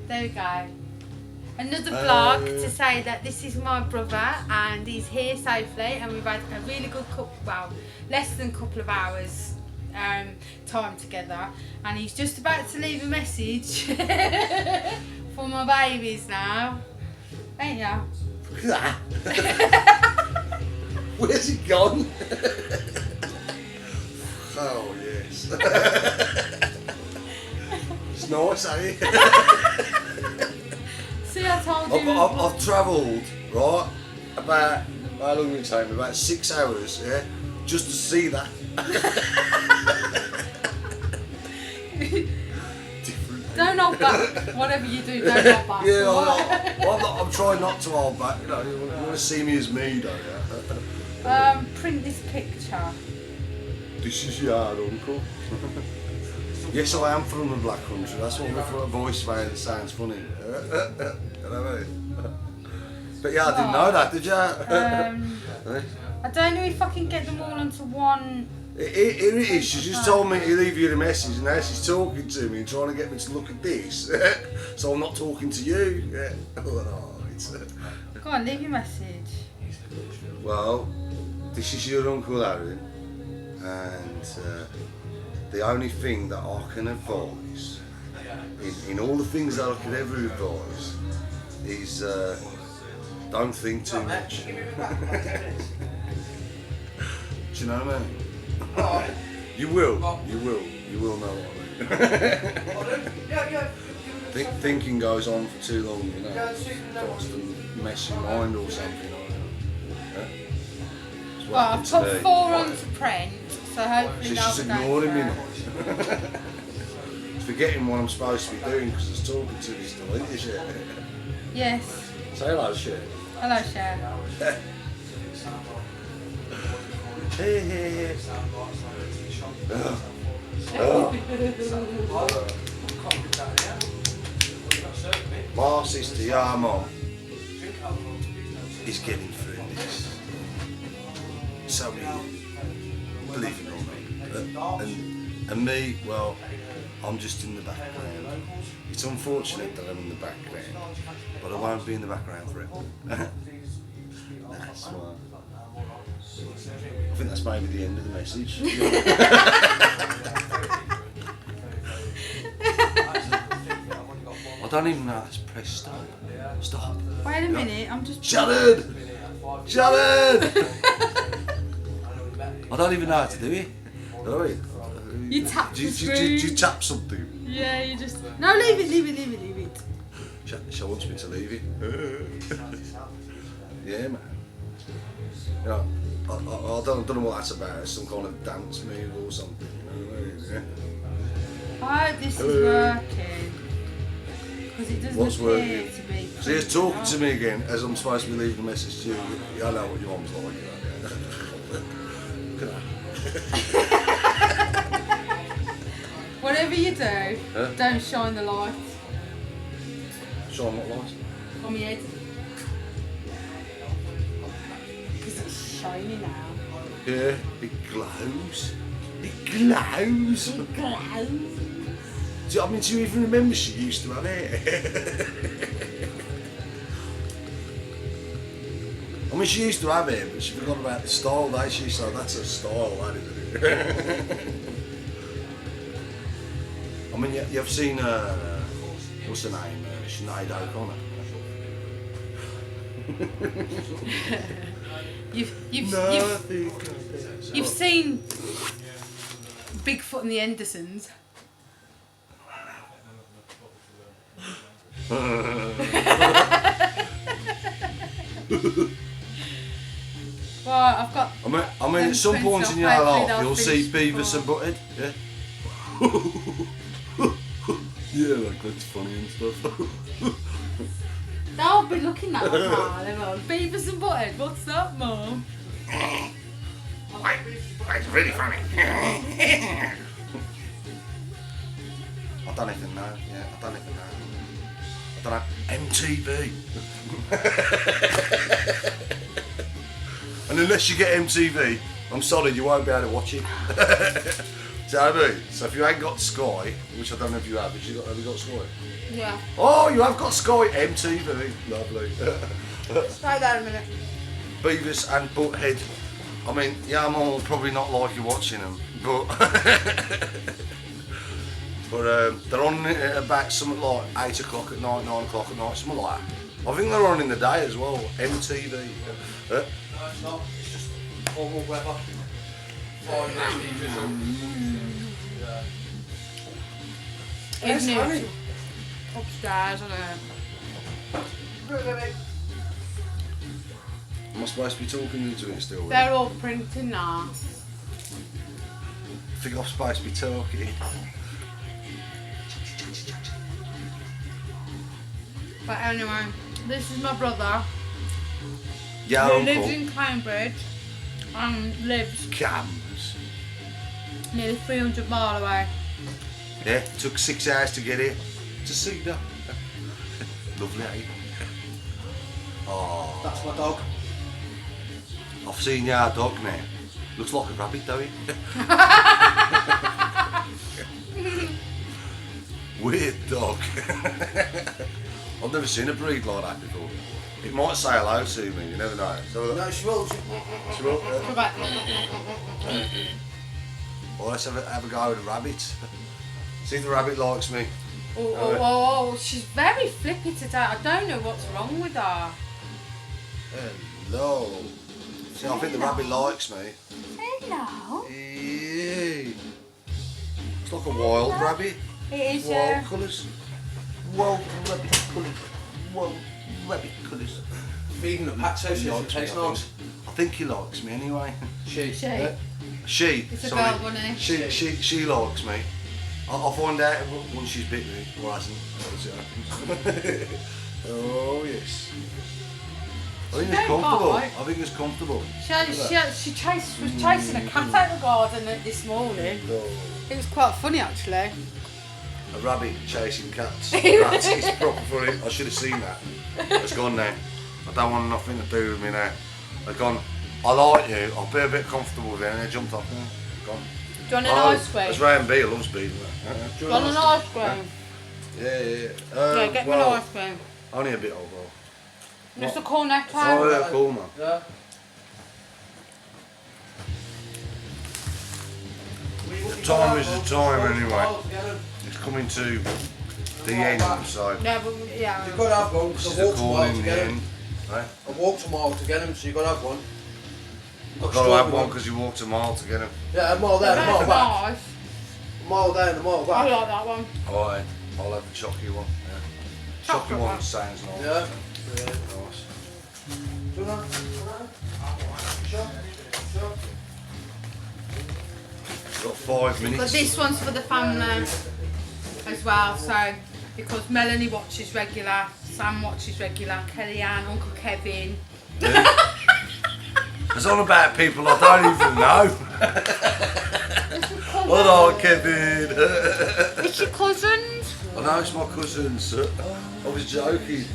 there we go. Another vlog to say that this is my brother and he's here safely, and we've had a really good less than couple of hours time together, and he's just about to leave a message for my babies now, ain't ya? Where's he gone? Oh yes. It's nice, ain't it? See, I told you. I've travelled, right, about, how long did it take me? About 6 hours, yeah, just to see that. Different. Don't hold back. Whatever you do, don't hold back. Yeah, I'm trying not to hold back. You know, you want to see me as me, don't you? Print this picture. This is your uncle. Yes, I am from the Black Country. That's what my voice sounds funny. You know what I mean? But yeah, I didn't know that, did you? I don't know if I can get them all onto one. Here it is. She just told me to leave you a message, and now she's talking to me and trying to get me to look at this. So I'm not talking to you. Yeah. Oh, it's, Go on, leave your message. well, this is your Uncle Aron, and the only thing that I can advise, in all the things that I could ever advise, is don't think too much. Do you know what I mean? You will know what I mean. Thinking goes on for too long, you know. Starts to mess your mind or something. Well, I've put 4 onto print, so hopefully She's just ignoring me now. She's forgetting what I'm supposed to be doing because I was talking to me still, isn't she? Yes. Say hello, Cher. Hello, Cher. Hey. My sister, yeah, Mum, is getting through this. So believe it or not. And me, well, I'm just in the background. It's unfortunate that I'm in the background, but I won't be in the background forever. That's why. I think that's maybe the end of the message. I don't even know how to press stop. Stop. Wait a minute, I'm just. Shannon! Shannon! I don't even know how to do it. You tap the screen. Do you tap something? Yeah, you just. No, leave it. She wants me to leave it. Yeah, man. You know, I don't know what that's about. It's some kind of dance move or something. You know what I mean? Yeah. I hope this is working. Because it doesn't What's appear working? to be. So you're talking to me again as I'm supposed to be leaving a message to you. I know what your mom's like. Whatever you do, don't shine the light Shine what light? on my head. Because it's shiny now. Yeah, it glows. It glows. It glows. Do you even remember she used to have hair? I mean, she used to have hair, but she forgot about the style, don't she? So that's her style, that isn't it? I mean, you've seen, what's her name? Sinead O'Connor. You've seen Bigfoot and the Hendersons. Well, I've got. I mean, at some point in your life, you'll see Beavis and Butthead, yeah? Yeah, like that's funny and stuff. They'll be looking at us now, they're like, Beavis and Butthead, what's that, Mum? It's really funny. I don't even know, yeah, I don't even know. I don't know, MTV. And unless you get MTV, I'm sorry, you won't be able to watch it. Do you know what I mean? So if you ain't got Sky, which I don't know if you have you got Sky? Yeah. Oh, you have got Sky MTV. Lovely. Stay there a minute. Beavis and Butthead. I mean, yeah, Mum will probably not like you watching them, but they're on at about something like 8 o'clock at night, 9 o'clock at night, something like that. I think they're on in the day as well. MTV. No, it's not. It's just normal weather. Fine, yeah. Isn't it? Upstairs, I don't know. Am I supposed to be talking into it still? They're all printing now. I think I'm supposed to be talking. But anyway, this is my brother. Yeah, who Uncle. lives in Cambridge and lives Cams. nearly 300 miles away. Yeah, took 6 hours to get here. To see that. Lovely, eh? Oh, That's my dog. I've seen your dog now. Looks like a rabbit, don't he? Weird dog. I've never seen a breed like that before. It might say hello to me, you never know. So, No, she will. she will, Come back. Well, let's have a go with a rabbit. See if the rabbit likes me. Oh, she's very flippy today. I don't know what's wrong with her. Hello. See, I think the rabbit likes me. Hello. Hey. It's like a wild rabbit. It is, Wild colours. Wild rabbit colours. Wild rabbit colours. Feeding the pet so she Likes me, tastes I think. nice. I think he likes me anyway. She. She. She. It's a sorry. girl, wasn't it? She likes me. I'll find out once she's bit me or hasn't. As it happens. Oh yes. I think it's very comfortable. hot. I think it's comfortable. She was chasing a cat out of the garden this morning. It was quite funny actually. A rabbit chasing cats. That's it's proper funny. I should have seen that. It's gone now. I don't want nothing to do with me now. They've gone, I like you, I'll be a bit comfortable with you, and they jumped off now. Gone. Do you want an ice cream? That's Ray and B loves beating that. Do you want an ice cream? Yeah. Yeah, get me an ice cream. Only a bit over. Just a cornetto. Oh yeah, cool man. Yeah. Time is the time anyway. It's coming to the end, so No, but yeah. You've got to have one this because is I the walked a call mile in to the get end. him. Right? I walked a mile to get him, so you've got to have one. I've got to have one because you walked a mile to get him. Yeah, a mile there, a mile That's back. nice. A mile there and a mile I back. like that one. Alright, I'll have the chocolate one. Yeah. Chocolate Chocolate one one. sounds nice. Yeah. Nice. Do you want that? Sure. Sure. We've got 5 minutes. But this one's for the family as well, so because Melanie watches regular, Sam watches regular, Kellyanne, Uncle Kevin. It's all about people I don't even know. Hello, Kevin. It's your cousins. I know it's my cousins. I was joking.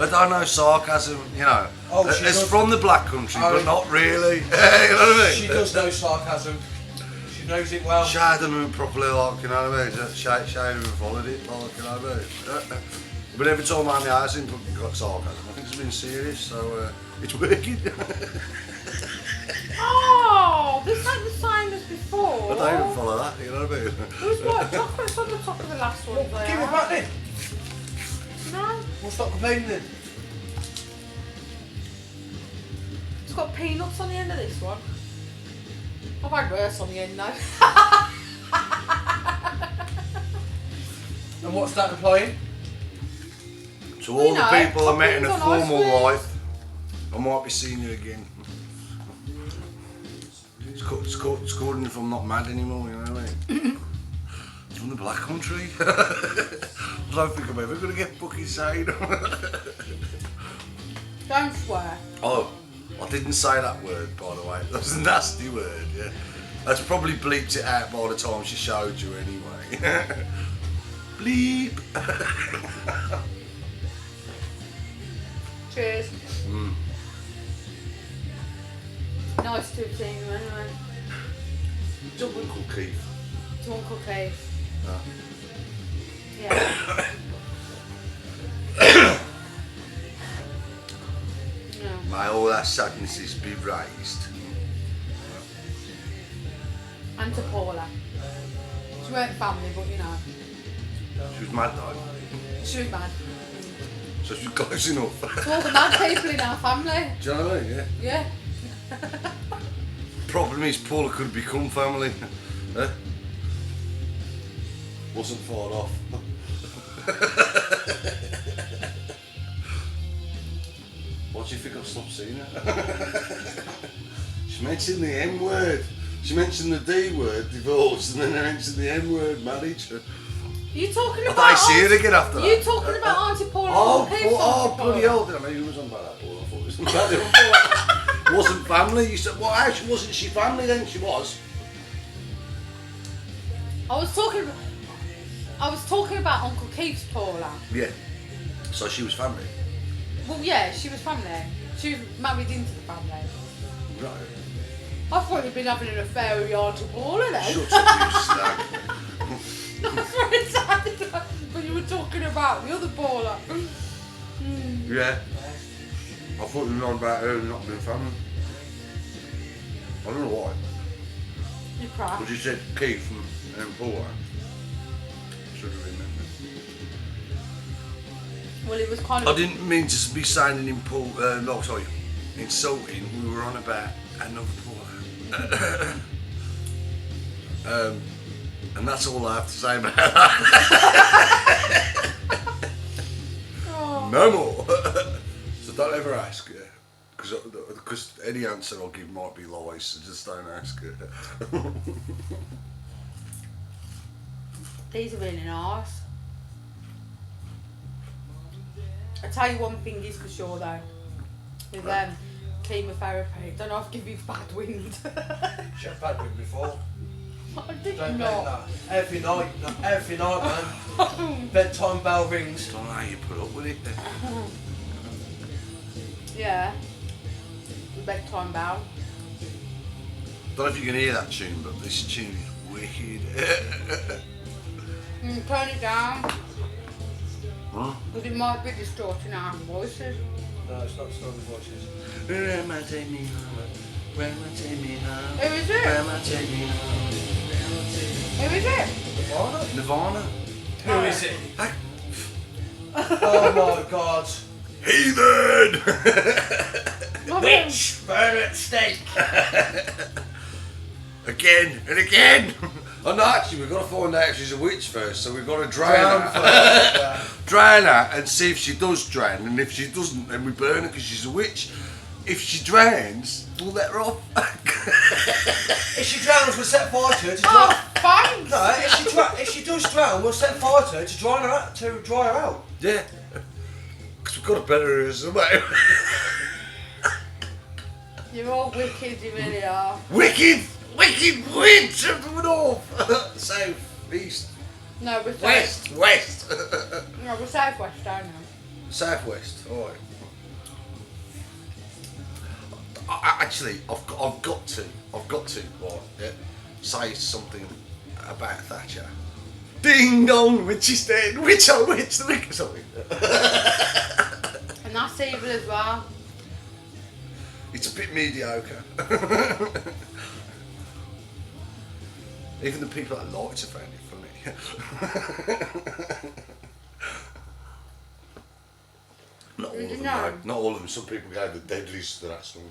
I don't know sarcasm, you know. Oh, she it's does. from the black country, Oh. but not really. You know what I mean? She does know sarcasm. She knows it well. She had them properly, like, you know what I mean? She had them followed it, like, you know what I mean? But every time I'm out, I've got sarcasm. I think it's been serious, so it's working. Oh, this ain't the same as before. I don't even follow that, you know what I mean? There's white chocolates on the top of the last one. Give it back then. No, We'll stop complaining then. it's got peanuts on the end of this one. I've had worse on the end though. And what's that implying? To all the people I met in a toppings on ice formal cream. life, I might be seeing you again. It's called if I'm not mad anymore, you know what I mean? From the black country. I don't think I'm ever going to get fucking sane. Don't swear. Oh, I didn't say that word, by the way. That was a nasty word, yeah. That's probably bleeped it out by the time she showed you anyway. Bleep. Cheers. Nice to have seen you anyway. Double Keith. To Uncle Keith. Yeah. Yeah. May all that sadnesses be raised. And to Paula. She weren't family, but you know. She was mad though. She was mad. So she was close enough. To all the mad people in our family. Do you know what I mean? Yeah. Yeah. Problem is, Paula could become family. Eh? Wasn't far off. What do you think I've stopped seeing her? She mentioned the M word. She mentioned the D word, divorce, and then I mentioned the M word, marriage. You talking about? I see it again after that. You talking about Auntie Paula? Oh, bloody hell! Did I know you was on about that, Paula? I thought it was about the other. Wasn't family. You said, well, actually, wasn't she family then? She was. I was talking about Uncle Keith's Paula. Yeah. So she was family. Well, yeah, she was family. She was married into the family. Right. I thought you'd been having an affair with your Auntie Paula then. Shut up, you slag. That's what it sounded like when you were talking about the other Paula. Yeah. I thought you were on about her not being family. I don't know why. You cried. But you said Keith and Paula. Should have remembered. Well, it was kind of. I didn't mean to be signing in Paul. No, sorry. Insulting. We were on about another Paula. And that's all I have to say about that. Oh. No more. So don't ever ask, yeah. Because any answer I'll give might be lies, so just don't ask. These are really nice. I tell you one thing is for sure though. With chemotherapy, don't have to give you bad wind. She had bad wind before. I did Don't not. that. Every night, man. Bedtime bell rings. I don't know how you put up with it then. Yeah. The bedtime bell. Don't know if you can hear that tune, but this tune is wicked. Turn it down. Huh? Because it might be distorting our voices. No, it's not story voices. Where am I taking me home? Where am I taking me home? Who is it? Where am I taking me home? Who is it? Nirvana? Nirvana? Who is it? Hey. Oh my god. Heathen! Witch! Burn at stake! Again and again! Oh no, actually we've got to find out if she's a witch first, so we've got to drown her. Drown her and see if she does drown, and if she doesn't, then we burn her because she's a witch. If she drowns, we'll let her off. If she drowns, we'll set fire to her to dry. Oh, thanks! No, if she does drown, we'll set fire to her to dry her out. Yeah. Because we've got to bury her somewhere. You're all wicked, you really are. Wicked! Wicked witch of the north! South, east, No, we're west, west. No, we're southwest, don't we? Southwest, alright. Actually, I've got to, right, yeah, say something about Thatcher. Ding dong, witch is dead, witch oh witch, the witch, sorry. And that's evil as well. It's a bit mediocre. Even the people that liked it found it funny. Not all of them, No. no. Not all of them. Some people gave the deadliest to that song.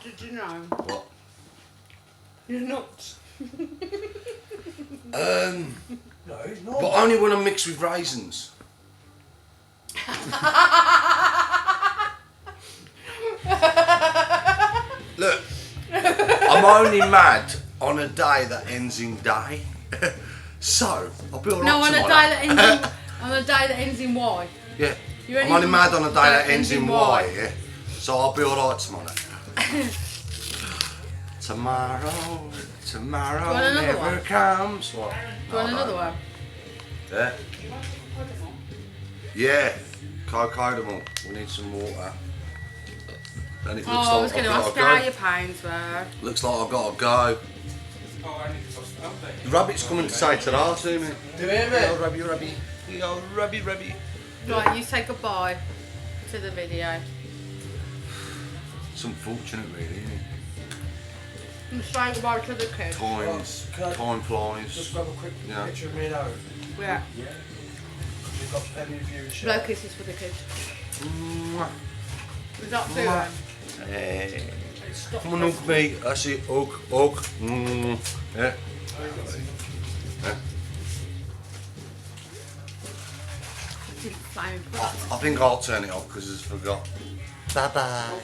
Did you know? What? You're nuts. No, he's not. But only when I'm mixed with raisins. Look, I'm only mad on a day that ends in day. So, I'll be alright No, on a day tomorrow. that ends in on a day that ends in Y. Yeah. You're I'm only mad on a day that ends in Y, Y. yeah? So I'll be alright tomorrow. Tomorrow Do you want another never one? comes. What? Do you want another one? Yeah. Yeah. Cardamom. We need some water. Then it looks Oh, I was like going to I've ask got you how to your pounds were. go. Looks like I've got to go. The rabbit's coming to say ta-ra to me. Do you hear me? Yo, Rabby, Rabby. Yo, Rabby, Rabby. Right, you say goodbye to the video. It's unfortunate, really, isn't it? And say goodbye to the kids. Time flies. Just grab a quick Yeah. picture of me and Aaron. Yeah. We've got plenty of views. Blow kisses for the kids. Mwah. Was that too long? Hey. Come on, hug me. That's it. Hug, hug. Yeah. Yeah. Flaming I think I'll turn it off because I forgot. Bye bye.